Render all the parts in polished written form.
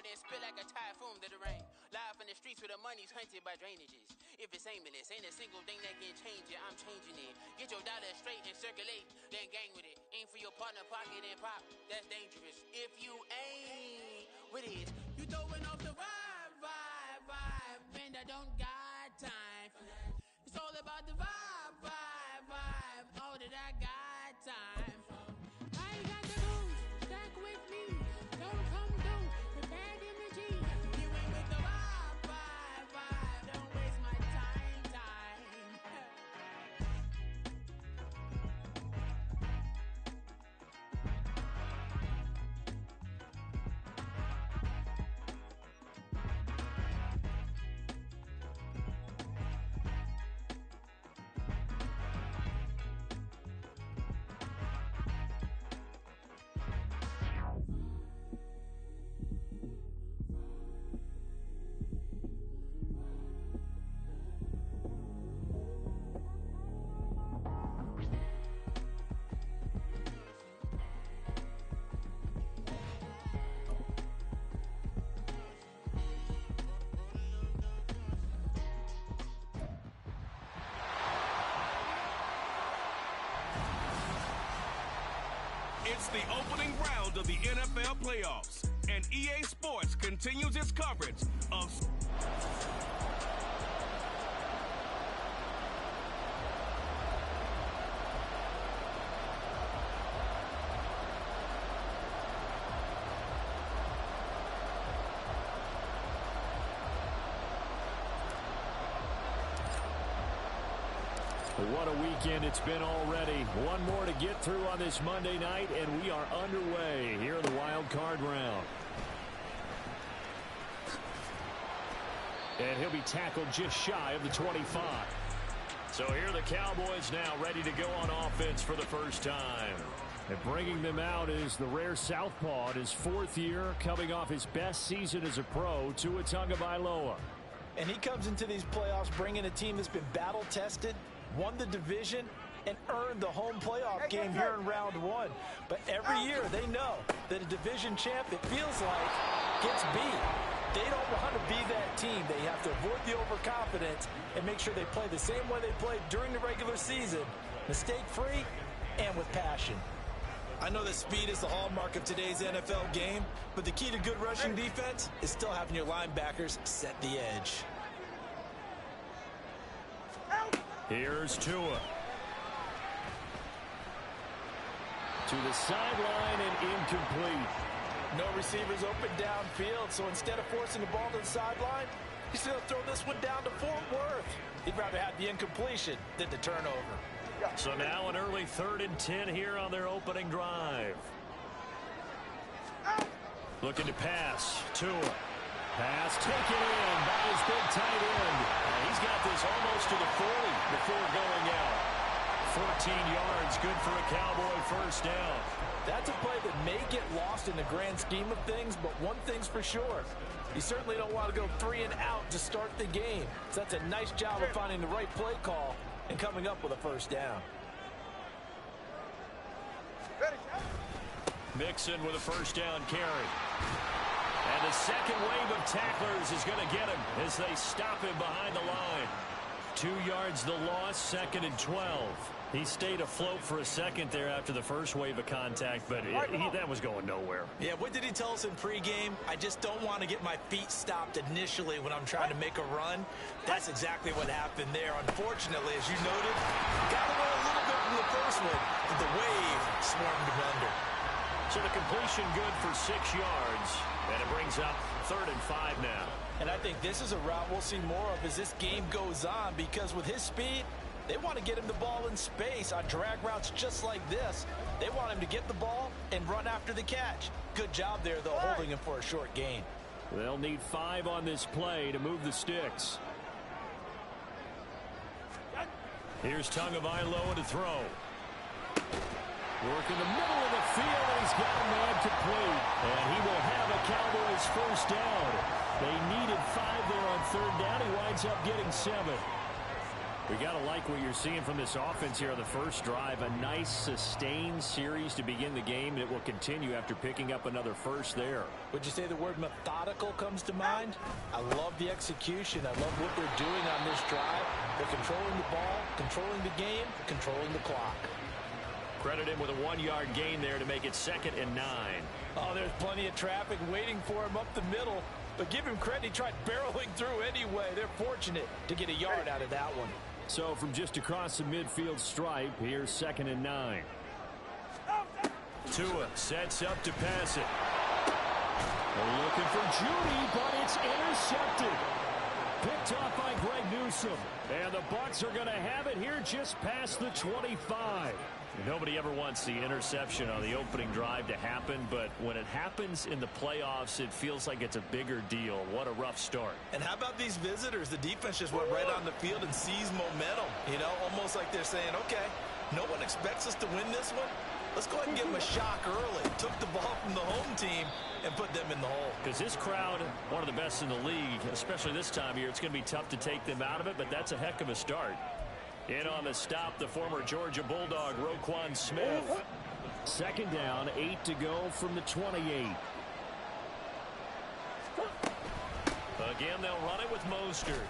then spit like a typhoon to the rain. Live in the streets where the money's hunted by drainages. If it's aimless, ain't a single thing that can change it. I'm changing it. Get your dollar straight and circulate, then gang with it. Aim for your partner pocket and pop. That's dangerous. If you ain't with it, you throwing off the vibe. And I don't got time for that. It's all about the vibe. All that I got time for. I ain't got the booze, stack with me. Don't come through with bad energy. You ain't with the vibe. Don't waste my time. It's the opening round of the NFL playoffs, and EA Sports continues its coverage of... What a weekend it's been already. One more to get through on this Monday night, and we are underway here in the wild card round. And he'll be tackled just shy of the 25. So here are the Cowboys now ready to go on offense for the first time. And bringing them out is the rare southpaw in his fourth year, coming off his best season as a pro, Tua Tagovailoa. And he comes into these playoffs bringing a team that's been battle-tested, won the division, and earned the home playoff game here in round one. But every year they know that a division champ, it feels like, gets beat. They don't want to be that team. They have to avoid the overconfidence and make sure they play the same way they played during the regular season, mistake-free and with passion. I know that speed is the hallmark of today's NFL game, but the key to good rushing defense is still having your linebackers set the edge. Here's Tua. To the sideline and incomplete. No receivers open downfield, so instead of forcing the ball to the sideline, he's going to throw this one down to Fort Worth. He'd rather have the incompletion than the turnover. So now an early 3rd and 10 here on their opening drive. Looking to pass. Tua. Pass taken in by his big tight end. And he's got this almost to the 40 before going out. 14 yards, good for a Cowboy first down. That's a play that may get lost in the grand scheme of things, but one thing's for sure. You certainly don't want to go 3 and out to start the game. So that's a nice job of finding the right play call and coming up with a first down. Mixon with a first down carry. And the second wave of tacklers is going to get him as they stop him behind the line. 2 yards the loss, 2nd and 12. He stayed afloat for a second there after the first wave of contact, but that was going nowhere. Yeah, what did he tell us in pregame? I just don't want to get my feet stopped initially when I'm trying to make a run. That's exactly what happened there. Unfortunately, as you noted, got away a little bit from the first one, but the wave swarmed him under. So the completion good for 6 yards, and it brings up 3rd and 5 now. And I think this is a route we'll see more of as this game goes on, because with his speed, they want to get him the ball in space on drag routes just like this. They want him to get the ball and run after the catch. Good job there, though, holding him for a short gain. They'll need 5 on this play to move the sticks. Here's Tagovailoa to throw. Work in the middle of the field, and he's got a man complete. And he will have a Cowboys first down. They needed 5 there on 3rd down. He winds up getting 7. We got to like what you're seeing from this offense here on the first drive. A nice, sustained series to begin the game, and it will continue after picking up another first there. Would you say the word methodical comes to mind? I love the execution. I love what they're doing on this drive. They're controlling the ball, controlling the game, controlling the clock. Credit him with a 1-yard gain there to make it 2nd and 9. Oh, there's plenty of traffic waiting for him up the middle. But give him credit, he tried barreling through anyway. They're fortunate to get a yard out of that one. So from just across the midfield stripe, here's 2nd and 9. Tua sets up to pass it. They're looking for Judy, but it's intercepted. Picked off by Greg Newsome. And the Bucs are going to have it here just past the 25. Nobody ever wants the interception on the opening drive to happen, but when it happens in the playoffs, it feels like it's a bigger deal. What a rough start. And how about these visitors? The defense just went right on the field and seized momentum. You know, almost like they're saying, okay, no one expects us to win this one. Let's go ahead and give them a shock early. Took the ball from the home team and put them in the hole. Because this crowd, one of the best in the league, especially this time of year, it's going to be tough to take them out of it, but that's a heck of a start. In on the stop, the former Georgia Bulldog, Roquan Smith. 2nd down, 8 to go from the 28. Again, they'll run it with Mostert.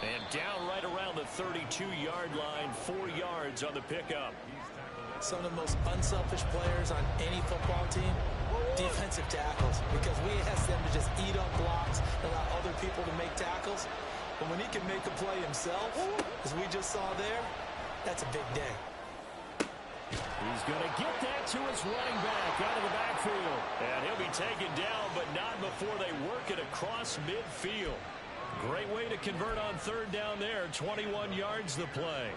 And down right around the 32-yard line, 4 yards on the pickup. Some of the most unselfish players on any football team, defensive tackles, because we ask them to just eat up blocks and allow other people to make tackles. But when he can make a play himself, as we just saw there, that's a big day. He's going to get that to his running back out of the backfield. And he'll be taken down, but not before they work it across midfield. Great way to convert on 3rd down there. 21 yards the play.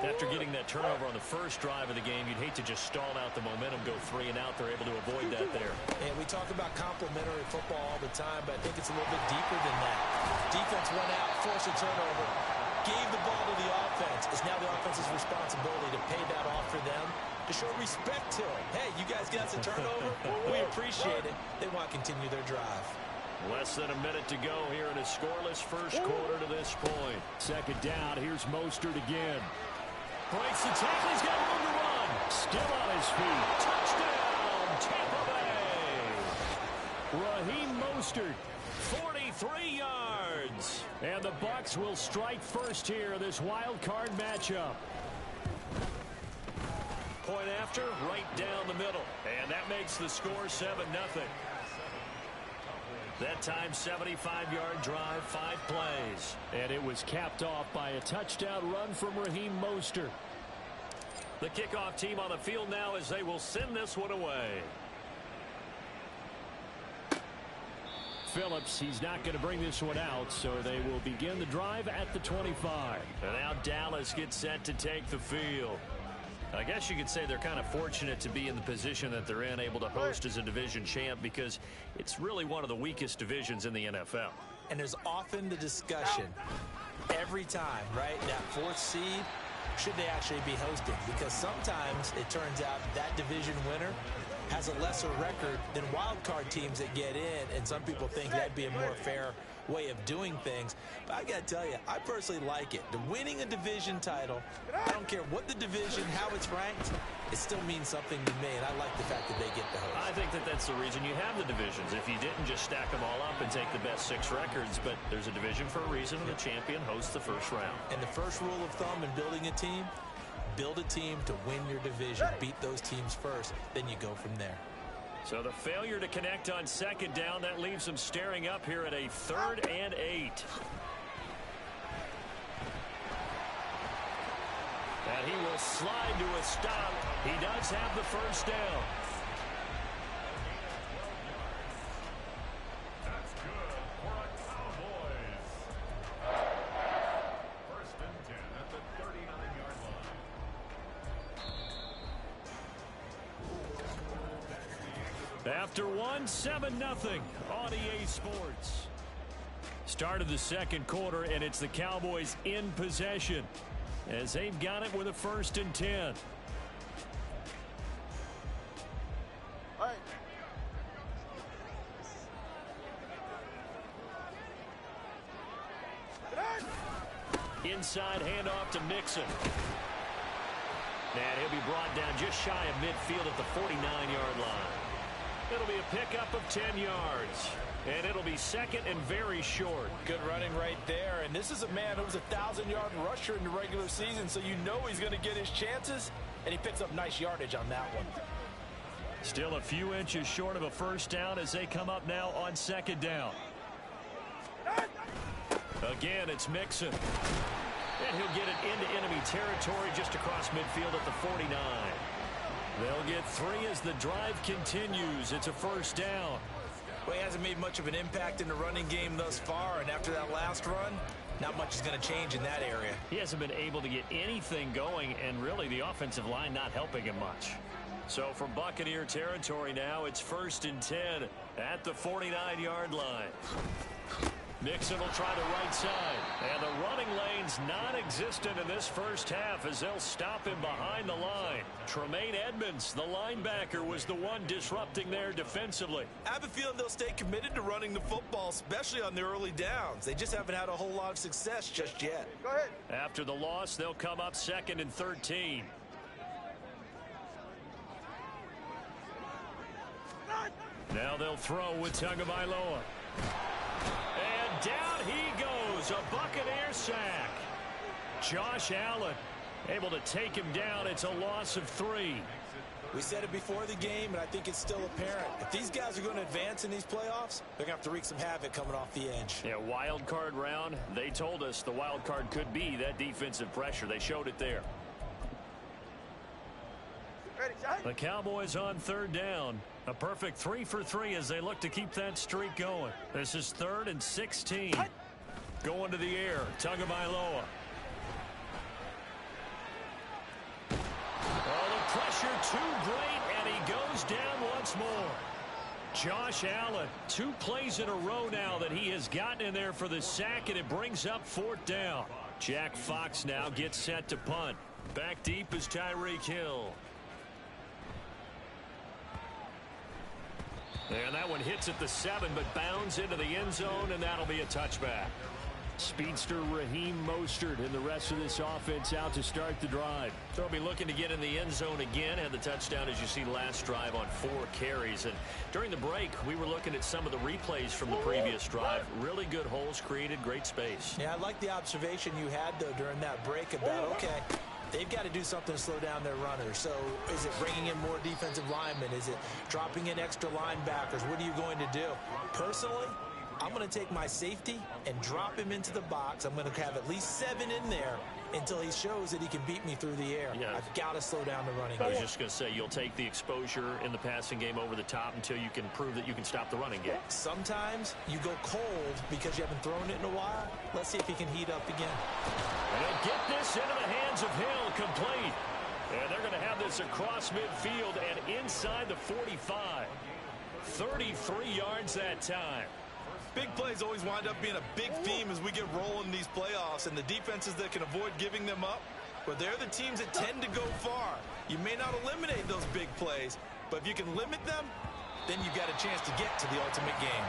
After getting that turnover on the first drive of the game, you'd hate to just stall out the momentum, go 3 and out. They're able to avoid that there. And we talk about complementary football all the time, but I think it's a little bit deeper than that. Defense went out, forced a turnover, gave the ball to the offense. It's now the offense's responsibility to pay that off for them, to show respect to it. Hey, you guys got us a turnover. We appreciate it. They want to continue their drive. Less than a minute to go here in a scoreless first quarter to this point. 2nd down, here's Mostert again. Breaks the tackle, he's got room to run. Still on his feet. Touchdown, Tampa Bay. Raheem Mostert, 43 yards. And the Bucs will strike first here in this wild card matchup. Point after, right down the middle. And that makes the score 7-0. That time, 75-yard drive, 5 plays. And it was capped off by a touchdown run from Raheem Mostert. The kickoff team on the field now as they will send this one away. Phillips, he's not going to bring this one out, so they will begin the drive at the 25. And now Dallas gets set to take the field. I guess you could say they're kind of fortunate to be in the position that they're in, able to host as a division champ, because it's really one of the weakest divisions in the NFL. And there's often the discussion every time, right? That 4th seed, should they actually be hosting? Because sometimes it turns out that division winner has a lesser record than wild card teams that get in, and some people think that'd be a more fair way of doing things. But I gotta tell you, I personally like it. The winning a division title, I don't care what the division, how it's ranked, it still means something to me, and I like the fact that they get the host. I think that that's the reason you have the divisions. If you didn't just stack them all up and take the best 6 records, but there's a division for a reason, and the champion hosts the first round. And the first rule of thumb in building a team, build a team to win your division. Beat those teams first, then you go from there. So the failure to connect on 2nd down, that leaves them staring up here at a 3rd and 8. And he will slide to a stop. He does have the first down. That's good for a Cowboys. 1st and 10 at the 39-yard line. After 1, 7-0 on EA Sports. Start of the 2nd quarter, and it's the Cowboys in possession as they've got it with a 1st and 10. Inside handoff to Mixon. And he'll be brought down just shy of midfield at the 49-yard line. It'll be a pickup of 10 yards. And it'll be second and very short. Good running right there. And this is a man who was a 1,000-yard rusher in the regular season, so you know he's going to get his chances. And he picks up nice yardage on that one. Still a few inches short of a first down as they come up now on second down. Again, it's Mixon. And he'll get it into enemy territory just across midfield at the 49. They'll get 3 as the drive continues. It's a first down. Well, he hasn't made much of an impact in the running game thus far, and after that last run, not much is going to change in that area. He hasn't been able to get anything going, and really the offensive line not helping him much. So from Buccaneer territory now, it's 1st and 10 at the 49-yard line. Mixon will try the right side. And the running lane's non-existent in this first half as they'll stop him behind the line. Tremaine Edmonds, the linebacker, was the one disrupting there defensively. I have a feeling they'll stay committed to running the football, especially on the early downs. They just haven't had a whole lot of success just yet. Go ahead. After the loss, they'll come up 2nd and 13. Now they'll throw with Tagovailoa. And down he goes, a Buccaneer sack. Josh Allen able to take him down. It's a loss of 3. We said it before the game, and I think it's still apparent. If these guys are going to advance in these playoffs, they're going to have to wreak some havoc coming off the edge. Yeah, wild card round. They told us the wild card could be that defensive pressure. They showed it there. Ready, shot. The Cowboys on 3rd down. A perfect 3 for 3 as they look to keep that streak going. This is 3rd and 16. Going to the air. Tagovailoa. Oh, the pressure too great, and he goes down once more. Josh Allen, 2 plays in a row now that he has gotten in there for the sack, and it brings up 4th down. Jack Fox now gets set to punt. Back deep is Tyreek Hill. And that one hits at the 7, but bounds into the end zone, and that'll be a touchback. Speedster Raheem Mostert and the rest of this offense out to start the drive. They'll be looking to get in the end zone again. Had the touchdown, as you see, last drive on 4 carries. And during the break, we were looking at some of the replays from the previous drive. Really good holes created, great space. Yeah, I like the observation you had, though, during that break about, okay, they've got to do something to slow down their runners. So is it bringing in more defensive linemen? Is it dropping in extra linebackers? What are you going to do? Personally, I'm going to take my safety and drop him into the box. I'm going to have at least 7 in there until he shows that he can beat me through the air. Yeah. I've got to slow down the running I was game. just going to say, you'll take the exposure in the passing game over the top until you can prove that you can stop the running game. Sometimes you go cold because you haven't thrown it in a while. Let's see if he can heat up again. And he'll get this into the hands of Hill, complete. And they're going to have this across midfield and inside the 45. 33 yards that time. Big plays always wind up being a big theme as we get rolling in these playoffs, and the defenses that can avoid giving them up, well, they're the teams that tend to go far. You may not eliminate those big plays, but if you can limit them, then you've got a chance to get to the ultimate game.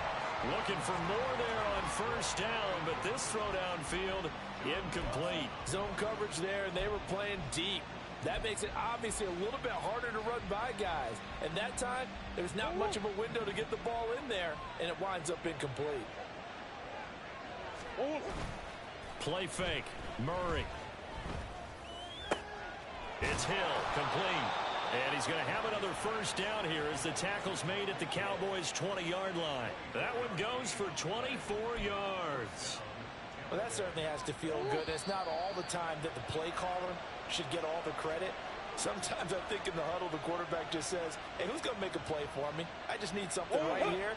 Looking for more there on 1st down, but this throw downfield incomplete. Zone coverage there, and they were playing deep. That makes it obviously a little bit harder to run by guys. And that time, there's not much of a window to get the ball in there, and it winds up incomplete. Play fake. Murray. It's Hill, complete. And he's going to have another 1st down here as the tackle's made at the Cowboys' 20-yard line. That one goes for 24 yards. Well, that certainly has to feel good. It's not all the time that the play caller should get all the credit. Sometimes I think in the huddle, the quarterback just says, hey, who's going to make a play for me? I just need something right here.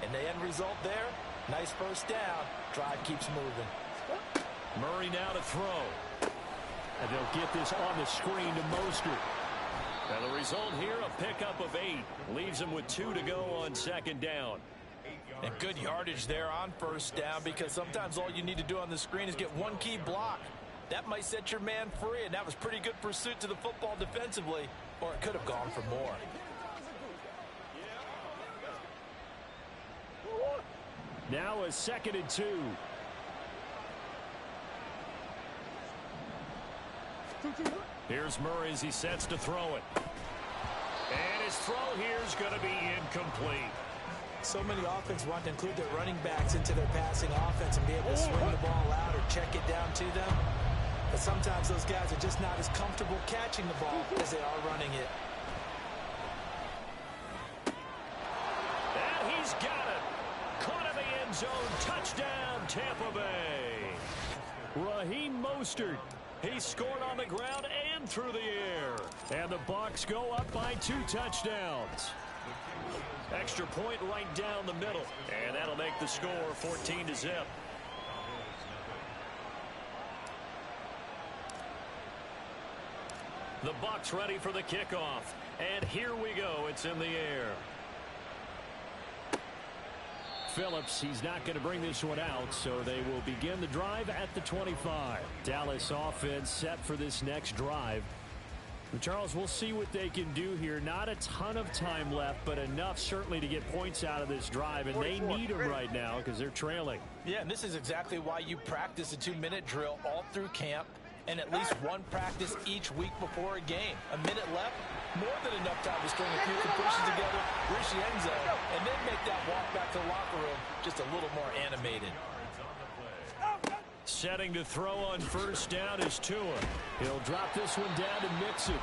And the end result there, nice 1st down. Drive keeps moving. Murray now to throw. And they'll get this on the screen to Mostert. And the result here, a pickup of 8. Leaves them with 2 to go on 2nd down. And good yardage there on 1st down, because sometimes all you need to do on the screen is get one key block. That might set your man free, and that was pretty good pursuit to the football defensively, or it could have gone for more. Now a 2nd and 2. Here's Murray as he sets to throw it. And his throw here is going to be incomplete. So many offenses want to include their running backs into their passing offense and be able to swing the ball out or check it down to them. But sometimes those guys are just not as comfortable catching the ball as they are running it. And he's got it. Caught in the end zone. Touchdown, Tampa Bay. Raheem Mostert. He scored on the ground and through the air. And the Bucs go up by 2 touchdowns. Extra point right down the middle. And that'll make the score 14-0. The Bucs ready for the kickoff. And here we go. It's in the air. Phillips, he's not going to bring this one out, so they will begin the drive at the 25. Dallas offense set for this next drive. And Charles, we'll see what they can do here. Not a ton of time left, but enough certainly to get points out of this drive, and they need them right now because they're trailing. Yeah, and this is exactly why you practice a 2-minute drill all through camp and at least one practice each week before a game. A minute left, more than enough time to string a few completions together, reach the end zone, and then make that walk back to the locker room just a little more animated. Setting to throw on first down is Tua. He'll drop this one down to Mixon.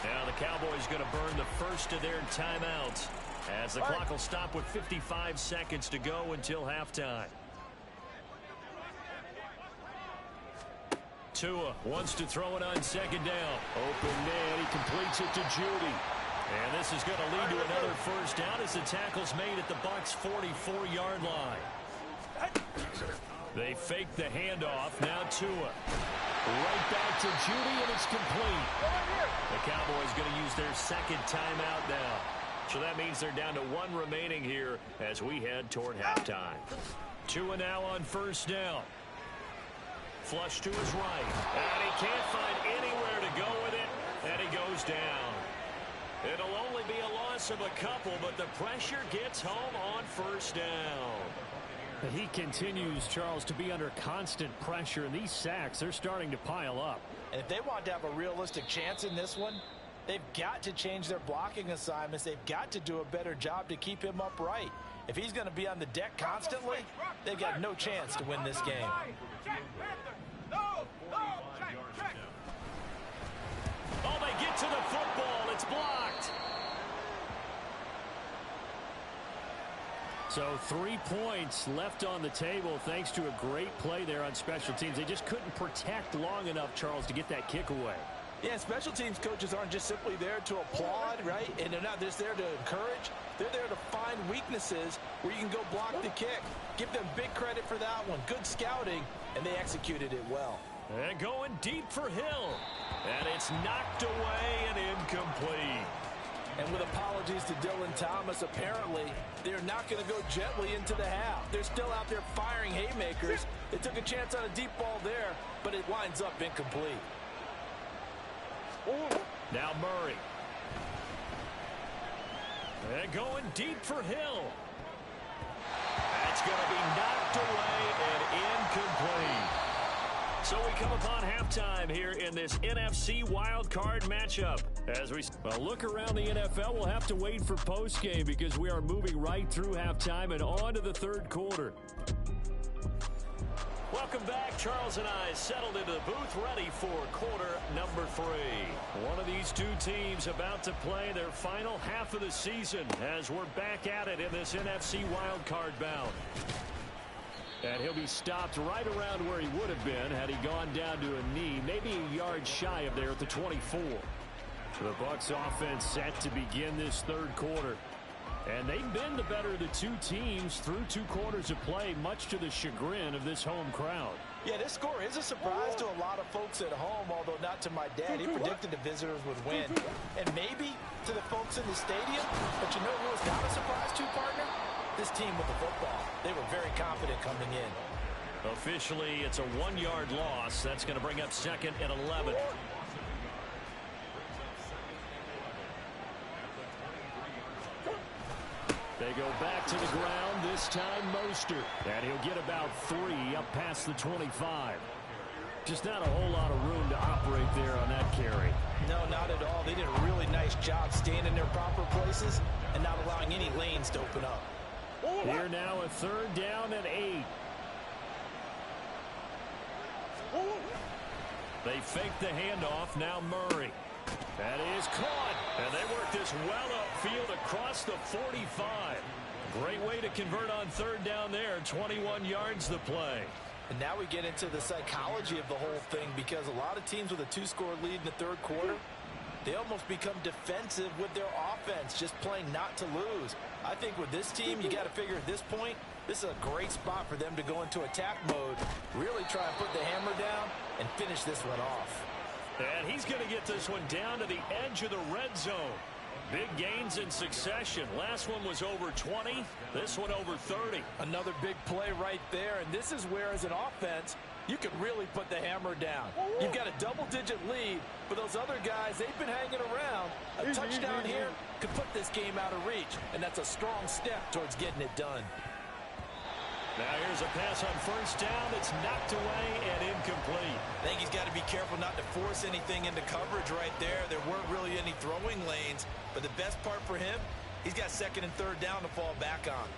Now the Cowboys going to burn the first of their timeouts as the clock will stop with 55 seconds to go until halftime. Tua wants to throw it on second down. Open man, he completes it to Judy. And this is going to lead to another first down as the tackle's made at the Bucs' 44-yard line. They fake the handoff. Now Tua. Right back to Judy, and it's complete. The Cowboys going to use their second timeout now. So that means they're down to 1 remaining here as we head toward halftime. Tua now on first down. Flush to his right. And he can't find anywhere to go with it. And he goes down. It'll only be a loss of a couple, but the pressure gets home on first down. He continues, Charles, to be under constant pressure, and these sacks, they're starting to pile up. And if they want to have a realistic chance in this one, they've got to change their blocking assignments. They've got to do a better job to keep him upright. If he's going to be on the deck constantly, they've got no chance to win this game. Oh, they get to the football. It's blocked. So 3 points left on the table thanks to a great play there on special teams. They just couldn't protect long enough, Charles, to get that kick away. Yeah, special teams coaches aren't just simply there to applaud, right? And they're not just there to encourage. They're there to find weaknesses where you can go block the kick. Give them big credit for that one. Good scouting, and they executed it well. And going deep for Hill. And it's knocked away and incomplete. And with apologies to Dylan Thomas, apparently they're not going to go gently into the half. They're still out there firing haymakers. They took a chance on a deep ball there, but it winds up incomplete. Now Murray. And going deep for Hill. That's going to be knocked away and incomplete. So we come upon halftime here in this NFC wildcard matchup. As we look around the NFL, we'll have to wait for postgame because we are moving right through halftime and on to the third quarter. Welcome back. Charles and I settled into the booth ready for quarter number 3. One of these two teams about to play their final half of the season as we're back at it in this NFC wildcard bout. And he'll be stopped right around where he would have been had he gone down to a knee, maybe a yard shy of there at the 24. The Bucs offense set to begin this third quarter. And they've been the better of the two teams through 2 quarters of play, much to the chagrin of this home crowd. Yeah, this score is a surprise to a lot of folks at home, although not to my dad. He predicted the visitors would win. And maybe to the folks in the stadium. But you know who was not a surprise to, partner? This team with the football. They were very confident coming in. Officially, it's a 1-yard loss. That's going to bring up second and 11. They go back to the ground, this time Mostert. And he'll get about 3 up past the 25. Just not a whole lot of room to operate there on that carry. No, not at all. They did a really nice job staying in their proper places and not allowing any lanes to open up. Here now a 3rd down and 8. They fake the handoff. Now Murray. That is caught. And they work this well upfield across the 45. Great way to convert on 3rd down there. 21 yards the play. And now we get into the psychology of the whole thing, because a lot of teams with a 2-score lead in the 3rd quarter, they almost become defensive with their offense, just playing not to lose. I think with this team, you got to figure at this point, this is a great spot for them to go into attack mode, really try and put the hammer down and finish this one off. And he's going to get this one down to the edge of the red zone. Big gains in succession. Last one was over 20. This one over 30. Another big play right there. And this is where, as an offense, you can really put the hammer down. You've got a double-digit lead, but those other guys, they've been hanging around. A touchdown here could put this game out of reach, and that's a strong step towards getting it done. Now here's a pass on 1st down. It's knocked away and incomplete. I think he's got to be careful not to force anything into coverage right there. There weren't really any throwing lanes, but the best part for him, he's got 2nd and 3rd down to fall back on.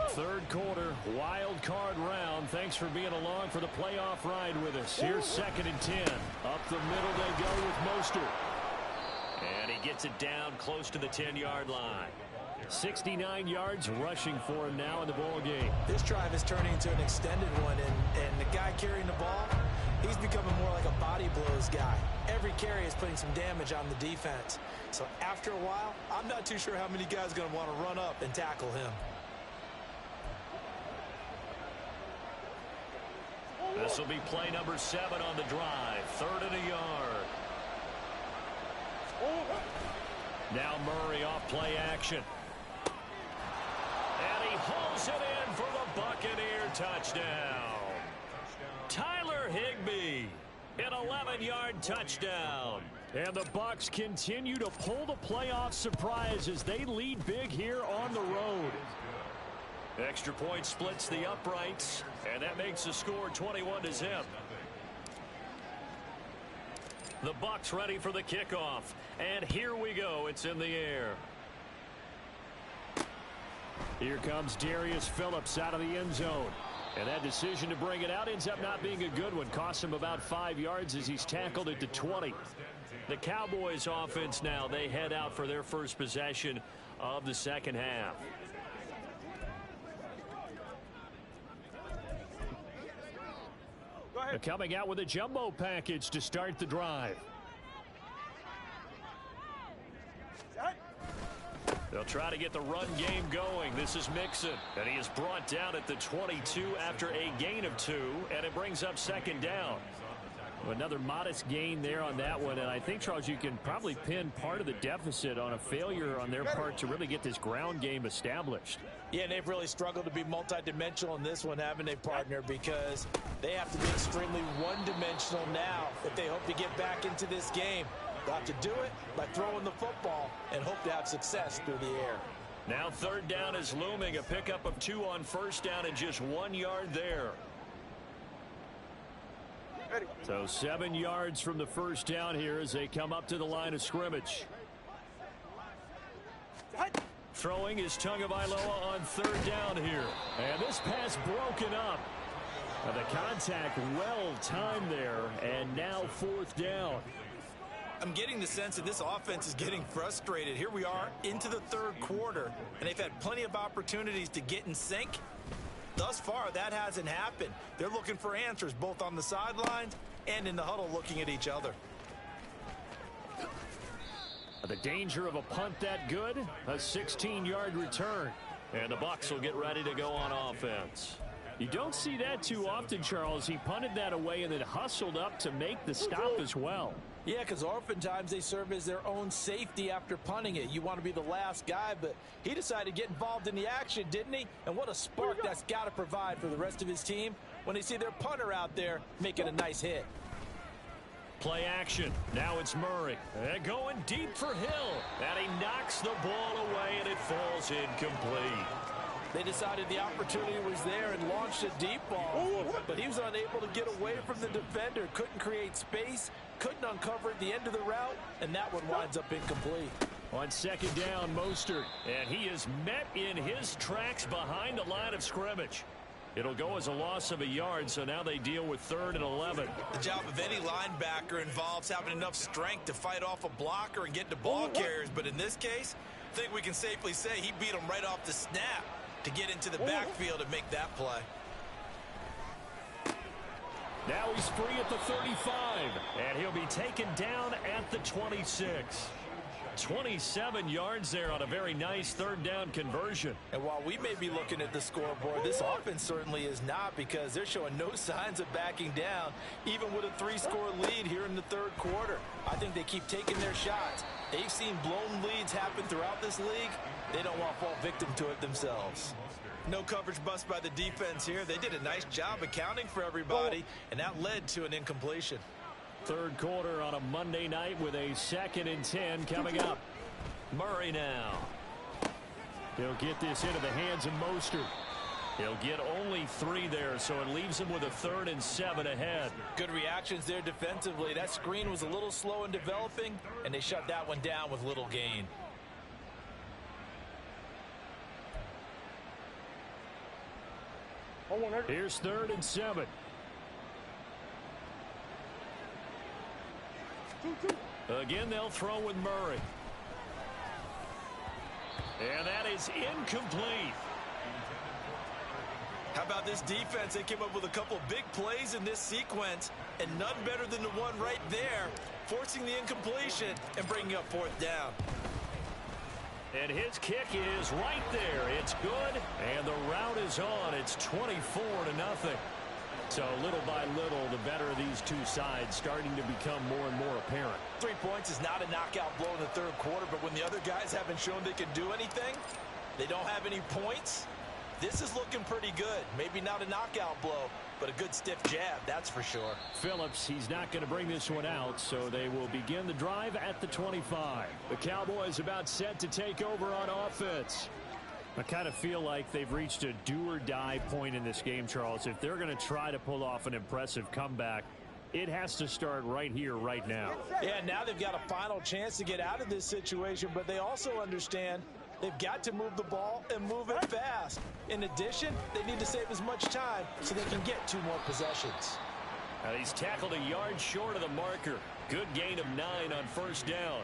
Third quarter, wild card round. Thanks for being along for the playoff ride with us. Here's 2nd and 10. Up the middle they go with Mostert. And he gets it down close to the 10-yard line. 69 yards rushing for him now in the ball game. This drive is turning into an extended one, and the guy carrying the ball, he's becoming more like a body blows guy. Every carry is putting some damage on the defense. So after a while, I'm not too sure how many guys are going to want to run up and tackle him. This will be play number 7 on the drive. 3rd and a yard. Now Murray off play action. And he hauls it in for the Buccaneer touchdown. Tyler Higbee, an 11-yard touchdown. And the Bucs continue to pull the playoff surprise as they lead big here on the road. Extra point splits the uprights, and that makes the score 21-0. The Bucs ready for the kickoff, and here we go. It's in the air. Here comes Darius Phillips out of the end zone. And that decision to bring it out ends up not being a good one. Costs him about 5 yards as he's tackled at the 20. The Cowboys offense now, they head out for their first possession of the second half. They're coming out with a jumbo package to start the drive. They'll try to get the run game going. This is Mixon, and he is brought down at the 22 after a gain of 2, and it brings up 2nd down. Another modest gain there on that one, and I think, Charles, you can probably pin part of the deficit on a failure on their part to really get this ground game established. Yeah, they've really struggled to be multidimensional in this one, haven't they, partner? Because they have to be extremely one-dimensional now if they hope to get back into this game. They'll have to do it by throwing the football and hope to have success through the air. Now 3rd down is looming. A pickup of 2 on 1st down and just 1 yard there. So 7 yards from the 1st down here as they come up to the line of scrimmage. Throwing is Tagovailoa on 3rd down here. And this pass broken up. The contact well timed there, and now 4th down. I'm getting the sense that this offense is getting frustrated. Here we are into the 3rd quarter, and they've had plenty of opportunities to get in sync. Thus far, that hasn't happened. They're looking for answers both on the sidelines and in the huddle looking at each other. The danger of a punt that good, a 16-yard return. And the Bucs will get ready to go on offense. You don't see that too often, Charles. He punted that away and then hustled up to make the stop as well. Yeah, because oftentimes they serve as their own safety after punting it. You want to be the last guy, but he decided to get involved in the action, didn't he? And what a spark that's got to provide for the rest of his team when they see their punter out there making a nice hit. Play action. Now it's Murray. And going deep for Hill. And he knocks the ball away, and it falls incomplete. They decided the opportunity was there and launched a deep ball, but he was unable to get away from the defender, couldn't create space, couldn't uncover at the end of the route, and that one winds up incomplete. On second down, Mostert, and he is met in his tracks behind the line of scrimmage. It'll go as a loss of a yard, so now they deal with 3rd and 11. The job of any linebacker involves having enough strength to fight off a blocker and get to ball carriers, but in this case, I think we can safely say he beat him right off the snap to get into the backfield and make that play. Now he's free at the 35, and he'll be taken down at the 26. 27 yards there on a very nice 3rd down conversion. And while we may be looking at the scoreboard, this offense certainly is not, because they're showing no signs of backing down, even with a 3-score lead here in the 3rd quarter. I think they keep taking their shots. They've seen blown leads happen throughout this league. They don't want to fall victim to it themselves. No coverage bust by the defense here. They did a nice job accounting for everybody, and that led to an incompletion. 3rd quarter on a Monday night with a 2nd and 10 coming up. Murray now. He'll get this into the hands of Mostert. He'll get only 3 there, so it leaves him with a 3rd and 7 ahead. Good reactions there defensively. That screen was a little slow in developing, and they shut that one down with little gain. Here's 3rd and 7. Again, they'll throw with Murray. And that is incomplete. How about this defense? They came up with a couple big plays in this sequence, and none better than the one right there, forcing the incompletion and bringing up 4th down. And his kick is right there. It's good, and the route is on. It's 24-0. So little by little, the better of these two sides starting to become more and more apparent. 3 points is not a knockout blow in the 3rd quarter, but when the other guys haven't shown they can do anything, they don't have any points, this is looking pretty good. Maybe not a knockout blow, but a good stiff jab, that's for sure. Phillips, he's not going to bring this one out, so they will begin the drive at the 25. The Cowboys about set to take over on offense. I kind of feel like they've reached a do-or-die point in this game, Charles. If they're going to try to pull off an impressive comeback, it has to start right here, right now. Yeah, now they've got a final chance to get out of this situation, but they also understand they've got to move the ball and move it fast. In addition, they need to save as much time so they can get 2 more possessions. He's tackled a yard short of the marker. Good gain of 9 on 1st down.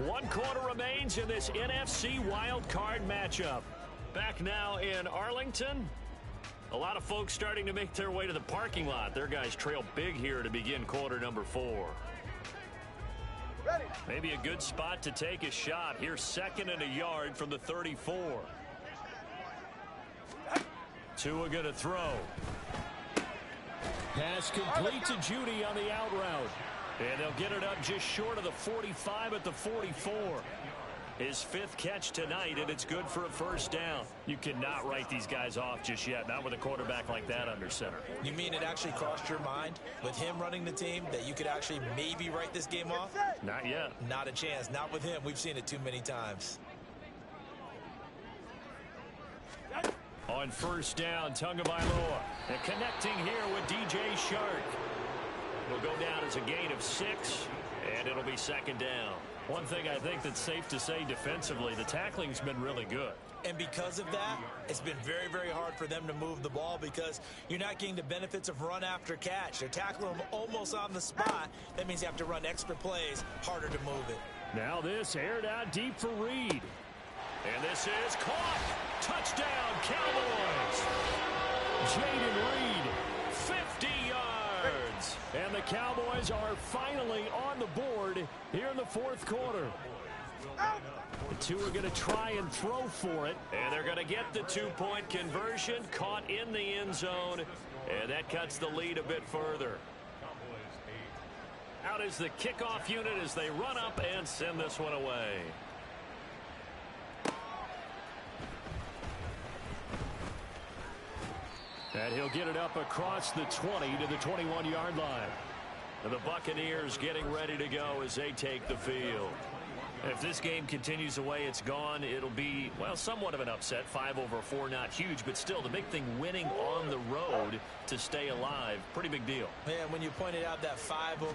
One quarter remains in this NFC wild card matchup. Back now in Arlington. A lot of folks starting to make their way to the parking lot. Their guys trail big here to begin quarter number 4. Maybe a good spot to take a shot. Here's 2nd and a yard from the 34. Tua going to throw. Pass complete to Judy on the out route. And they'll get it up just short of the 45 at the 44. His 5th catch tonight, and it's good for a 1st down. You cannot write these guys off just yet, not with a quarterback like that under center. You mean it actually crossed your mind with him running the team that you could actually maybe write this game off? Not yet. Not a chance. Not with him. We've seen it too many times. On 1st down, Tagovailoa. And connecting here with DJ Shark. It'll go down as a gain of 6, and it'll be 2nd down. One thing I think that's safe to say defensively, the tackling's been really good. And because of that, it's been very, very hard for them to move the ball because you're not getting the benefits of run after catch. They're tackling them almost on the spot. That means you have to run extra plays, harder to move it. Now this aired out deep for Reed. And this is caught. Touchdown, Cowboys. Jaden Reed, 50 yards. And the Cowboys are finally on the board here in the 4th quarter. The two are going to try and throw for it. And they're going to get the two-point conversion, caught in the end zone. And that cuts the lead a bit further. Out is the kickoff unit as they run up and send this one away. And he'll get it up across the 20 to the 21-yard line. And the Buccaneers getting ready to go as they take the field. If this game continues the way it's gone, it'll be, well, somewhat of an upset. 5-4, not huge, but still the big thing, winning on the road to stay alive. Pretty big deal. Man, when you pointed out that 5-4,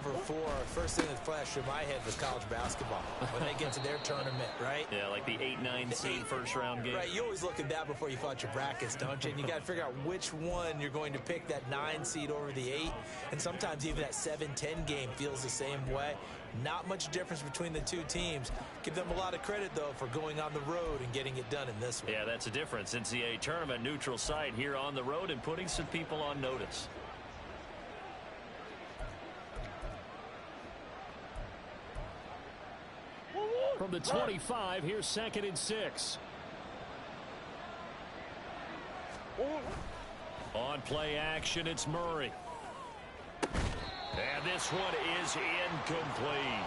first thing that flashed through my head was college basketball. When they get to their tournament, right? Yeah, like the 8-9 seed first-round game. Right, you always look at that before you fill out your brackets, don't you? And you got to figure out which one you're going to pick, that 9 seed over the 8. And sometimes even that 7-10 game feels the same way. Not much difference between the two teams. Give them a lot of credit, though, for going on the road and getting it done in this one. Yeah, that's a difference. NCAA tournament, neutral site here on the road and putting some people on notice. From the 25, here's 2nd and 6. On play action, it's Murray. And this one is incomplete.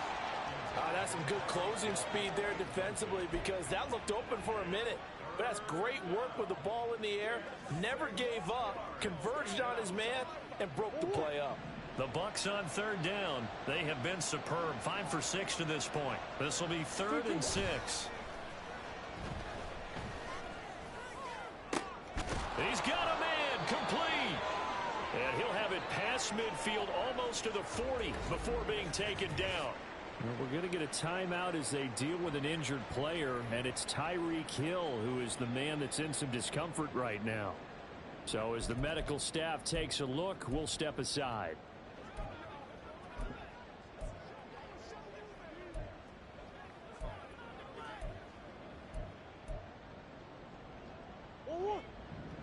That's some good closing speed there defensively, because that looked open for a minute. But that's great work with the ball in the air. Never gave up, converged on his man, and broke the play up. The Bucs on 3rd down. They have been superb. 5 for 6 to this point. This will be 3rd and 6. He's got a man complete. And he'll have it past midfield almost to the 40 before being taken down. Well, we're going to get a timeout as they deal with an injured player, and it's Tyreek Hill who is the man that's in some discomfort right now. So as the medical staff takes a look, we'll step aside.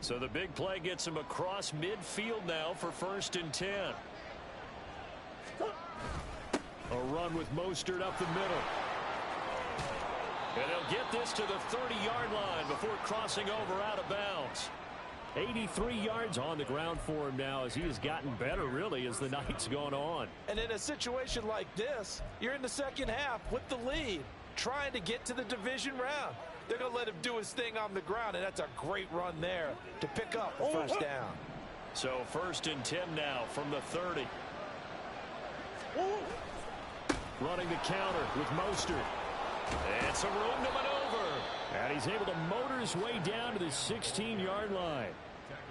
So the big play gets him across midfield now for 1st and 10. A run with Mostert up the middle. And they'll get this to the 30-yard line before crossing over out of bounds. 83 yards on the ground for him now as he has gotten better, really, as the night's gone on. And in a situation like this, you're in the second half with the lead, trying to get to the division round. They're going to let him do his thing on the ground, and that's a great run there to pick up the first down. So 1st and 10 now from the 30. Running the counter with Mostert. And some room to maneuver. And he's able to motor his way down to the 16-yard line.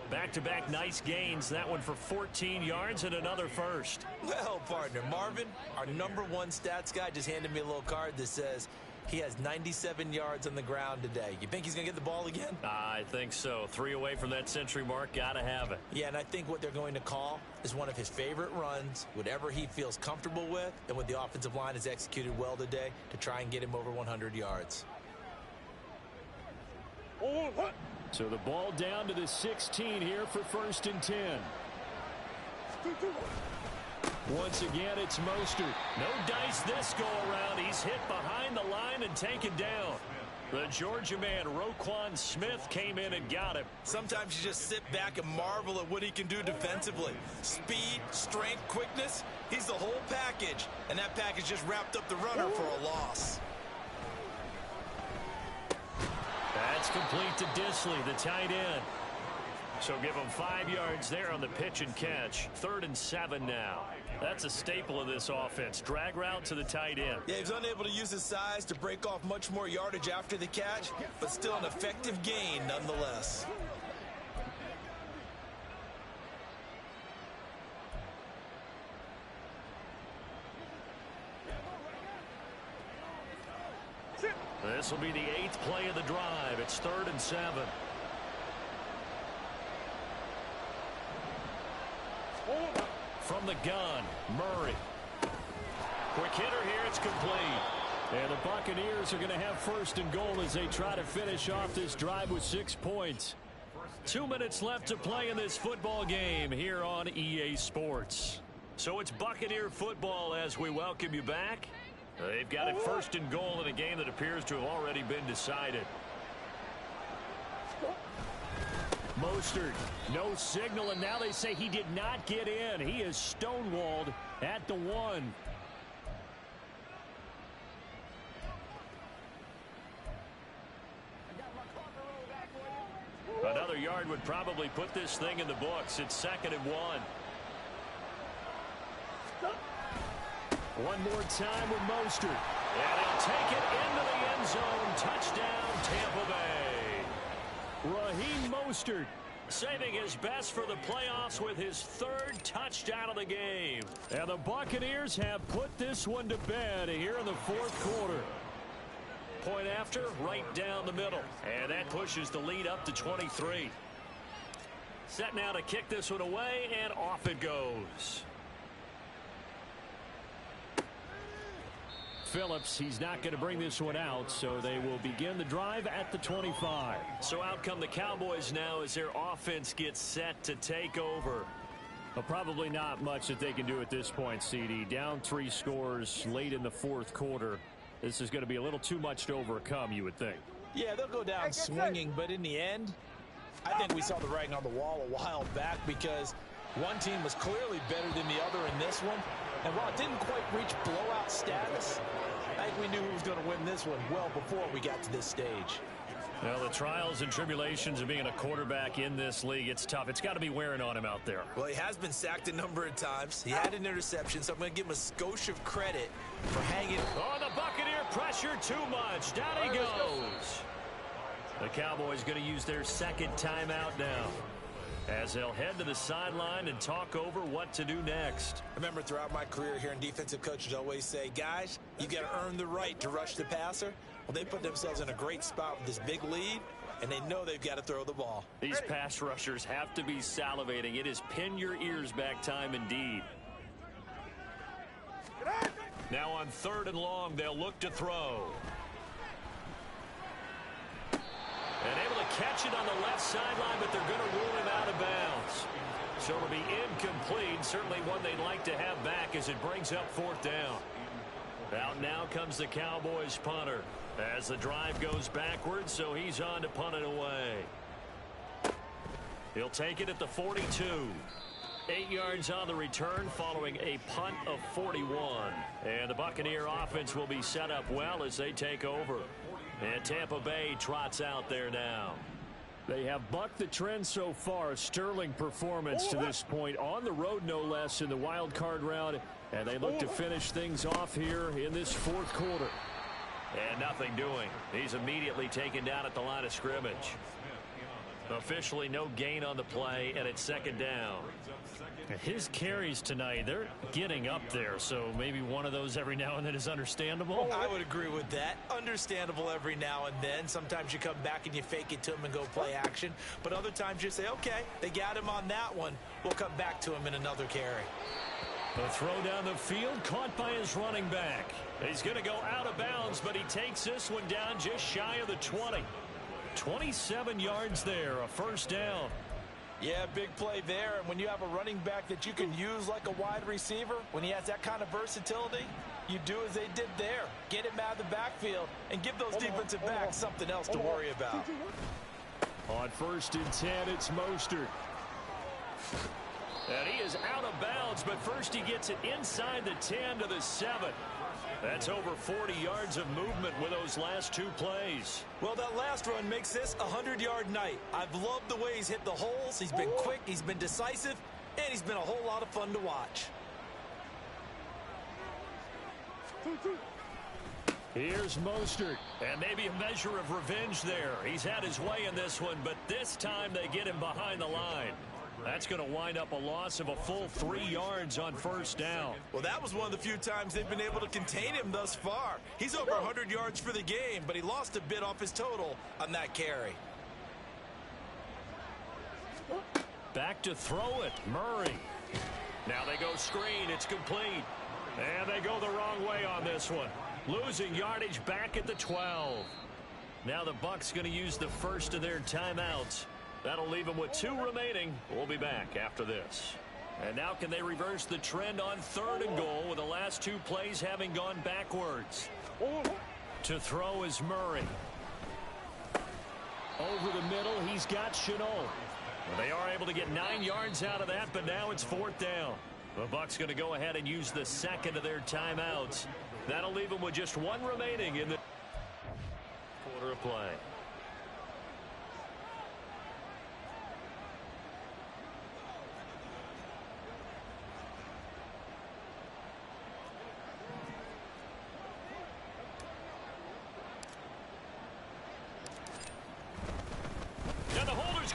Back-to-back nice gains. That one for 14 yards and another first. Well, partner, Marvin, our #1 stats guy, just handed me a little card that says he has 97 yards on the ground today. You think he's going to get the ball again? I think so. 3 away from that century mark. Got to have it. Yeah, and I think what they're going to call is one of his favorite runs, whatever he feels comfortable with, and what the offensive line has executed well today to try and get him over 100 yards. So the ball down to the 16 here for 1st and 10. Once again, it's Mostert. No dice this go-around. He's hit behind the line and taken down. The Georgia man, Roquan Smith, came in and got him. Sometimes you just sit back and marvel at what he can do defensively. Speed, strength, quickness, he's the whole package. And that package just wrapped up the runner for a loss. That's complete to Disley, the tight end. So give him 5 yards there on the pitch and catch. 3rd and 7 now. That's a staple of this offense. Drag route to the tight end. Yeah, he's unable to use his size to break off much more yardage after the catch, but still an effective gain nonetheless. This will be the 8th play of the drive. It's 3rd and 7. From the gun, Murray. Quick hitter here, it's complete. And the Buccaneers are going to have 1st and goal as they try to finish off this drive with 6 points. 2 minutes left to play in this football game here on EA Sports. So it's Buccaneer football as we welcome you back. They've got it first and goal in a game that appears to have already been decided. Mostert, no signal, and now they say he did not get in. He is stonewalled at the 1. Another yard would probably put this thing in the books. It's 2nd and 1. One more time with Mostert. And he'll take it into the end zone. Touchdown, Tampa Bay. Raheem Mostert saving his best for the playoffs with his 3rd touchdown of the game. And the Buccaneers have put this one to bed here in the 4th quarter. Point after, right down the middle. And that pushes the lead up to 23. Set now to kick this one away, and off it goes. Phillips, he's not going to bring this one out, so they will begin the drive at the 25. So out come the Cowboys now as their offense gets set to take over. Well, probably not much that they can do at this point, CD. Down 3 scores late in the 4th quarter. This is going to be a little too much to overcome, you would think. Yeah, they'll go down swinging, but in the end, I think we saw the writing on the wall a while back because one team was clearly better than the other in this one. And while it didn't quite reach blowout status, I think we knew who was going to win this one well before we got to this stage. Well, the trials and tribulations of being a quarterback in this league, it's tough. It's got to be wearing on him out there. Well, he has been sacked a number of times. He had an interception, so I'm going to give him a skosh of credit for hanging. Oh, the Buccaneer pressure too much. Down he goes. The Cowboys going to use their 2nd timeout now, as they'll head to the sideline and talk over what to do next. I remember throughout my career hearing defensive coaches always say, guys, you got to earn the right to rush the passer. Well, they put themselves in a great spot with this big lead, and they know they've got to throw the ball. These pass rushers have to be salivating. It is pin your ears back time indeed. Now on 3rd and long, they'll look to throw. And able to catch it on the left sideline, but they're going to rule him out of bounds. So it'll be incomplete. Certainly one they'd like to have back as it brings up 4th down. Out now comes the Cowboys punter as the drive goes backwards, so he's on to punt it away. He'll take it at the 42. 8 yards on the return following a punt of 41. And the Buccaneer offense will be set up well as they take over. And Tampa Bay trots out there now. They have bucked the trend so far. A sterling performance to this point. On the road, no less, in the wild card round. And they look to finish things off here in this 4th quarter. And nothing doing. He's immediately taken down at the line of scrimmage. Officially no gain on the play, and it's 2nd down. His carries tonight, they're getting up there, so maybe one of those every now and then is understandable. I would agree with that. Understandable every now and then. Sometimes you come back and you fake it to him and go play action. But other times you say, okay, they got him on that one. We'll come back to him in another carry. The throw down the field, caught by his running back. He's going to go out of bounds, but he takes this one down just shy of the 20. 27 yards there, a 1st down. Yeah, big play there. And when you have a running back that you can use like a wide receiver, when he has that kind of versatility, you do as they did there. Get him out of the backfield and give those defensive backs something else to worry about. On 1st and 10, it's Mostert. And he is out of bounds, but first he gets it inside the 10 to the 7. That's over 40 yards of movement with those last 2 plays. Well, that last run makes this a 100-yard night. I've loved the way he's hit the holes. He's been quick, he's been decisive, and he's been a whole lot of fun to watch. Here's Mostert, and maybe a measure of revenge there. He's had his way in this one, but this time they get him behind the line. That's going to wind up a loss of a full 3 yards on 1st down. Well, that was one of the few times they've been able to contain him thus far. He's over 100 yards for the game, but he lost a bit off his total on that carry. Back to throw it, Murray. Now they go screen, it's complete. And they go the wrong way on this one. Losing yardage back at the 12. Now the Bucs going to use the first of their timeouts. That'll leave them with 2 remaining. We'll be back after this. And now can they reverse the trend on 3rd and goal with the last 2 plays having gone backwards? To throw is Murray. Over the middle, he's got Chenault. Well, they are able to get 9 yards out of that, but now it's 4th down. The Bucs going to go ahead and use the second of their timeouts. That'll leave them with just 1 remaining in the quarter of play.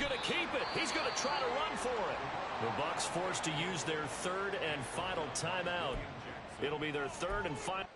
Going to keep it. He's going to try to run for it. The Bucs forced to use their 3rd and final timeout. It'll be their 3rd and final.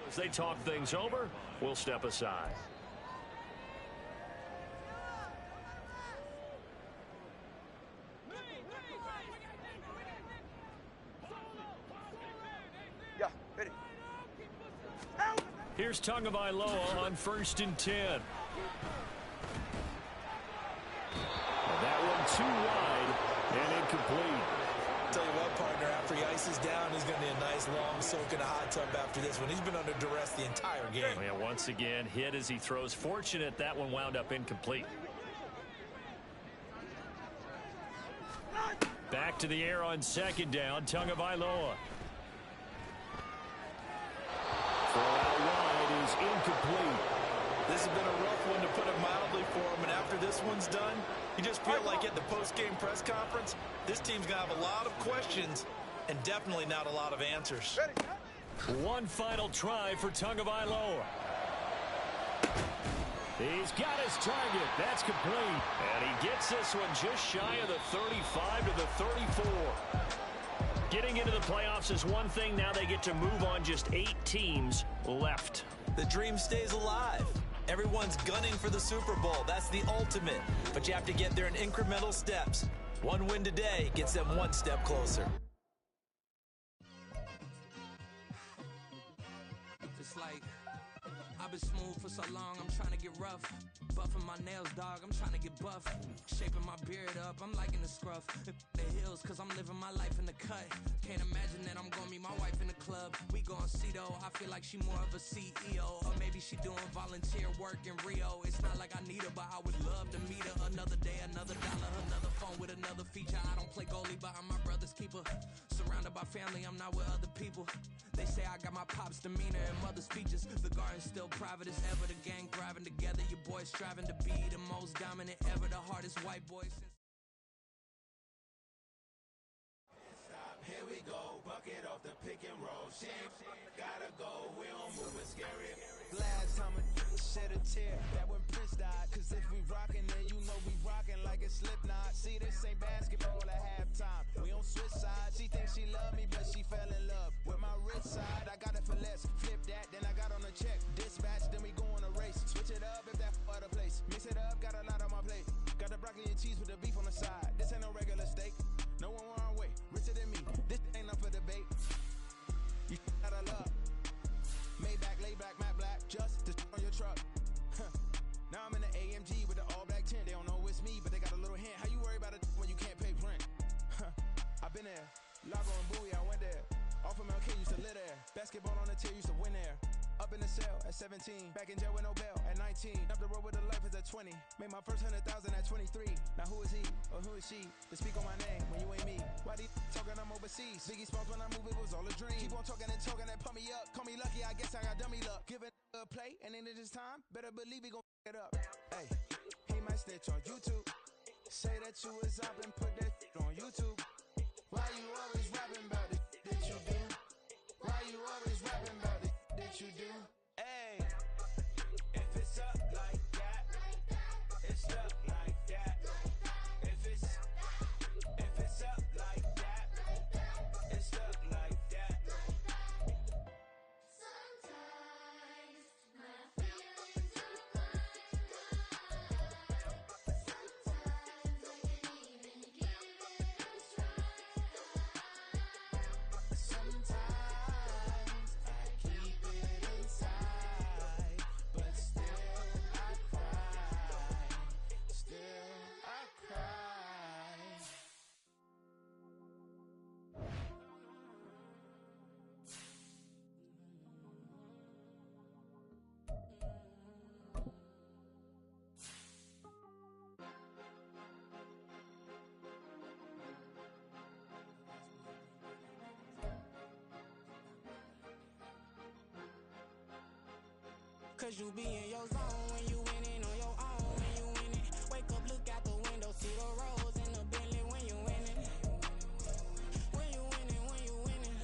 As they talk things over, we'll step aside. Yeah, ready. Here's Tagovailoa on 1st and 10. And that one too wide and incomplete. Tell you what, partner, after he ices down, he's going to need a nice long soak in a hot tub after this one. He's been under duress the entire game. Yeah, once again, hit as he throws. Fortunate that one wound up incomplete. Back to the air on 2nd down, Tagovailoa. Throw out wide is incomplete. This has been a rough one, to put it mildly, for him. And after this one's done, you just feel like at the post-game press conference, this team's going to have a lot of questions and definitely not a lot of answers. One final try for Tagovailoa. He's got his target. That's complete. And he gets this one just shy of the 35 to the 34. Getting into the playoffs is one thing. Now they get to move on. Just 8 teams left. The dream stays alive. Everyone's gunning for the Super Bowl. That's the ultimate. But you have to get there in incremental steps. One win today gets them 1 step closer. It's like I've been smooth for so long, I'm trying to get rough. Buffing my nails, dog, I'm trying to get buff. Shaping my beard up, I'm liking the scruff. The hills, cause I'm living my life in the cut. Can't imagine that I'm gonna meet my wife in the club. We gon' see though, I feel like she more of a CEO. Or maybe she doing volunteer work in Rio. It's not like I need her, but I would love to meet her. Another day, another dollar, another phone with another feature. I don't play goalie, but I'm my brother's keeper. Surrounded by family, I'm not with other people. They say I got my pop's demeanor and mother's features. The garden's still private as ever. The gang thriving together. Your boys striving to be the most dominant ever. The hardest white boy since. Here we go, bucket off the pick and roll. Shit, gotta go, we don't move it scary. Last time a shed a tear, that when Prince died. Cause if we rockin', then you know we rockin' like it's Slipknot. See, this ain't basketball at halftime. We on switch sides. She thinks she love me, but she fell in love with my rich side. I got it for less. Flip that, then I got on a check. Dispatch, then we go on a race. Switch it up if that other place. Mix it up, got a lot on my plate. Got the broccoli and cheese with the beef on the side. This ain't no regular steak. No one wrong way. Richer than me. This ain't up for debate. You gotta love. Maybach, lay back, matte black. Basketball on the tier, used to win there. Up in the cell at 17, back in jail with no bail at 19. Up the road with the life is at 20. Made my first 100,000 at 23. Now who is he or who is she to speak on my name when you ain't me? Why they talking I'm overseas? Biggie Smalls when I move it was all a dream. Keep on talking and pump me up. Call me lucky, I guess I got dummy luck. Give it a play and then it's time. Better believe he gon' it up. Hey, he might snitch on YouTube. Say that you was up and put that on YouTube. Why you always rapping about the that you do? Why you always rapping about the that you do? Hey, if it's up like that, it's stuck like that. If it's up like that, it's stuck like that. Sometimes my feelings are blind. Sometimes I can't even give it a try. Sometimes I keep it inside, but still I cry. Still I cry. Cause you be in your zone when you winning on your own when you winning. Wake up, look out the window, see the rose in the Bentley when you winning. When you winning, when you winning.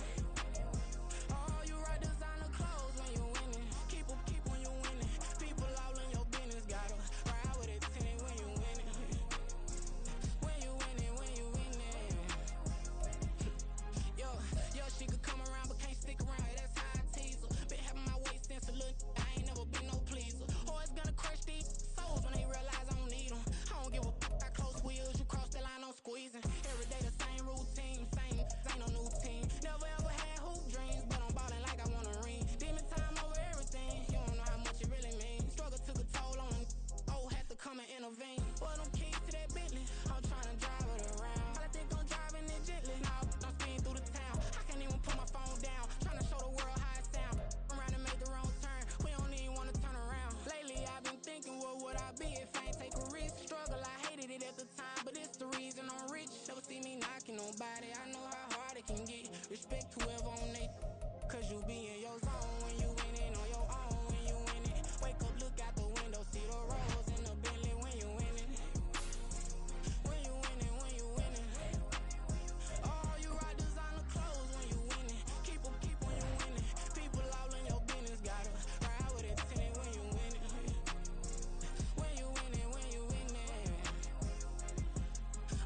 Oh, you rock designer clothes when you winning. Keep when you winning. People all in your business, gotta ride with it tinted when you winning. When you winning, when you winning. Yo, she could come around but can't stick around. Hey, that's how I tease her. Been having my waist since a little. I ain't never been no pleaser. Always gonna crush these souls when they realize I don't need them. I don't give a I close wheels, you cross the line, I'm squeezing. Every day the same routine, same ain't no new team. Never ever had hoop dreams, but I'm ballin' like I want a ring. Demon time over everything, you don't know how much it really means. Struggle took a toll on them. Oh, had to come and intervene. Boy, them keys to that Bentley, I'm tryna drive it around. I think I'm driving it gently. Now I'm speeding through the town. I can't even put my phone down. Tryna show the world how it sound. Around and make the wrong turn. We don't even wanna turn around. Lately I've been thinking, what would I be if I ain't take a risk? Struggle, I hated it at the time, but it's the reason I'm rich. Never see me knocking nobody. I know how hard it can get. Respect whoever on they. Cause you be in your zone when you winning on your own when you winning. Wake up, look out the window, see the rose in the Bentley when you winning. When you winning, when you winning. Oh, you rock designer clothes when you winning. Keep when you winning. People all in your business, gotta ride with it tinted when you winning. When you winning, when you winning.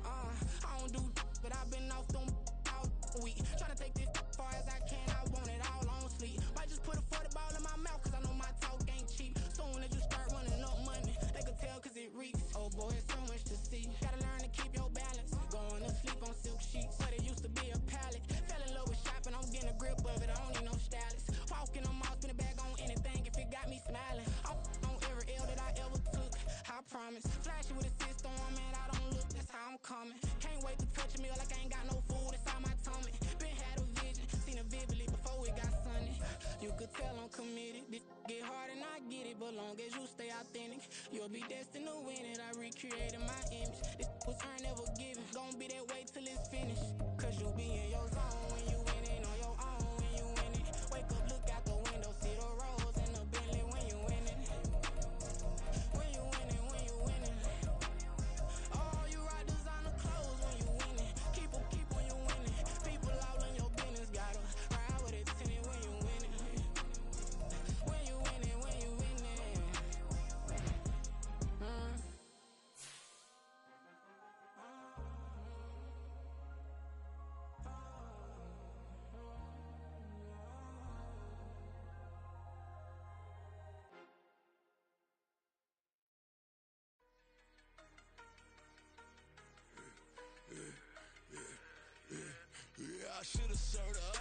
I don't do but I've been off them all week. Tryna take this far as I can, I want it all on sleep. Might just put a 40 ball in my mouth, cause I know my talk ain't cheap. Soon as you start running up money, they can tell cause it reeks. Oh boy, it's so much to see. Gotta learn to keep your balance. Going to sleep on silk sheets, but it used to be a pallet. Fell in love with shopping, I'm getting a grip of it, I don't need no stylist. Walking on mall, spin a bag on anything if it got me smiling. I'm on every L that I ever took, I promise. Flashy with a system, man, I don't look, that's how I'm coming. Can't wait to touch a meal like I ain't got no food inside my tummy. Been had a vision, seen it vividly before it got sunny. You could tell I'm committed. This get hard and I get it, but long as you stay authentic, you'll be destined to win it. I recreated my image. This was earned, never given. Gonna be that way till it's finished. Cause you be in your zone when you winning on your own when you winning. Wake up, look out the window, see the rose in the Bentley when you winning. When you winning, when you winning. Oh, you rock designer clothes when you winning. Keep when you winning. People all in your business, gotta ride with it tinted when you winning. When you winning, when you winning. Yeah, I should've served her